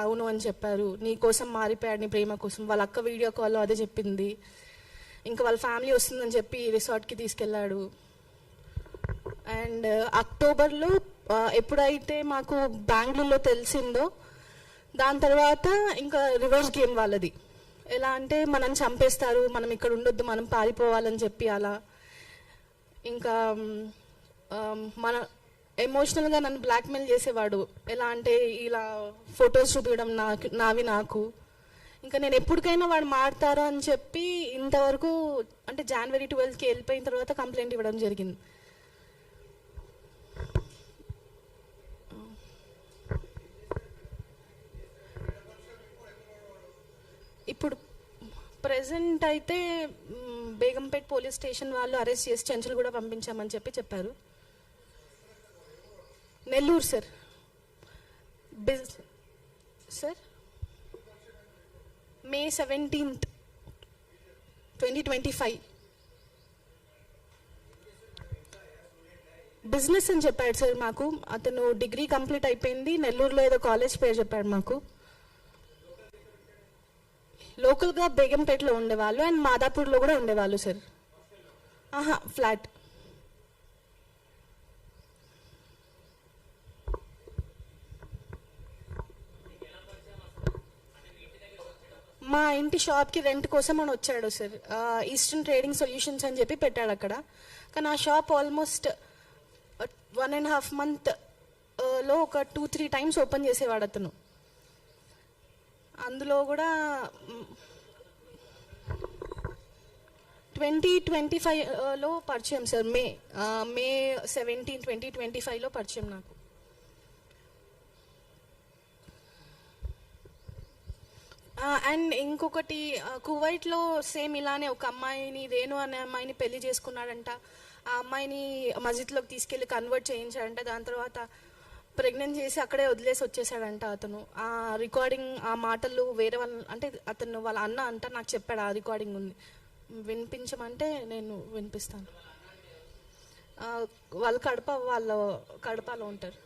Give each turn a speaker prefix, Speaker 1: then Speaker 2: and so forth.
Speaker 1: అవును అని చెప్పారు. నీ కోసం మారిపోయాడు, నీ ప్రేమ కోసం. వాళ్ళ అక్క వీడియో కాల్లో అదే చెప్పింది. ఇంకా వాళ్ళ ఫ్యామిలీ వస్తుందని చెప్పి రిసార్ట్కి తీసుకెళ్ళాడు. అండ్ అక్టోబర్లో ఎప్పుడైతే మాకు బెంగళూరులో తెలిసిందో దాని తర్వాత ఇంకా రివర్స్ గేమ్ వాళ్ళది. ఎలా అంటే మనం చంపేస్తారు, మనం ఇక్కడ ఉండొద్దు, మనం పారిపోవాలని చెప్పి అలా ఇంకా మన ఎమోషనల్గా నన్ను బ్లాక్మెయిల్ చేసేవాడు. ఎలా అంటే ఇలా ఫొటోస్ చూపించడం నాకు ఇంకా నేను ఎప్పటికైనా వాడు మారుతారు అని చెప్పి ఇంతవరకు అంటే జనవరి 12కి వెళ్ళిపోయిన తర్వాత కంప్లైంట్ ఇవ్వడం జరిగింది. ఇప్పుడు ప్రెసెంట్ అయితే బేగంపేట్ పోలీస్ స్టేషన్ వాళ్ళు అరెస్ట్ చేసి చెంచల్ కూడా పంపించామని చెప్పారు. Nellore sir. Sir May 17th, 2025 business అని చెప్పాడు సార్ మాకు. అతను డిగ్రీ కంప్లీట్ అయిపోయింది, నెల్లూరులో ఏదో కాలేజ్ పేరు చెప్పాడు మాకు. లోకల్గా బేగంపేటలో ఉండేవాళ్ళు అండ్ మాదాపూర్లో కూడా ఉండేవాళ్ళు సార్. ఫ్లాట్. మా ఇంటి షాప్కి రెంట్ కోసం అని వచ్చాడు సార్. ఈస్టర్న్ ట్రేడింగ్ సొల్యూషన్స్ అని చెప్పి పెట్టాడు అక్కడ. కానీ ఆ షాప్ ఆల్మోస్ట్ 1.5 month లో ఒక 2-3 times ఓపెన్ చేసేవాడు అతను. అందులో కూడా 2025లో పరిచయం సార్. మే 17, 2025లో పరిచయం నాకు. అండ్ ఇంకొకటి, కువైట్లో సేమ్ ఇలానే ఒక అమ్మాయిని, రేణు అనే అమ్మాయిని పెళ్లి చేసుకున్నాడంట. ఆ అమ్మాయిని మస్జిద్లోకి తీసుకెళ్ళి కన్వర్ట్ చేయించాడంట. దాని తర్వాత ప్రెగ్నెంట్ చేసి అక్కడే వదిలేసి వచ్చేసాడంట అతను. ఆ రికార్డింగ్, ఆ మాటలు వేరే వాళ్ళ అంటే అతను వాళ్ళ అన్న అంట నాకు చెప్పాడు. ఆ రికార్డింగ్ ఉంది, వినిపించమంటే నేను వినిపిస్తాను. వాళ్ళ కడపలో ఉంటారు.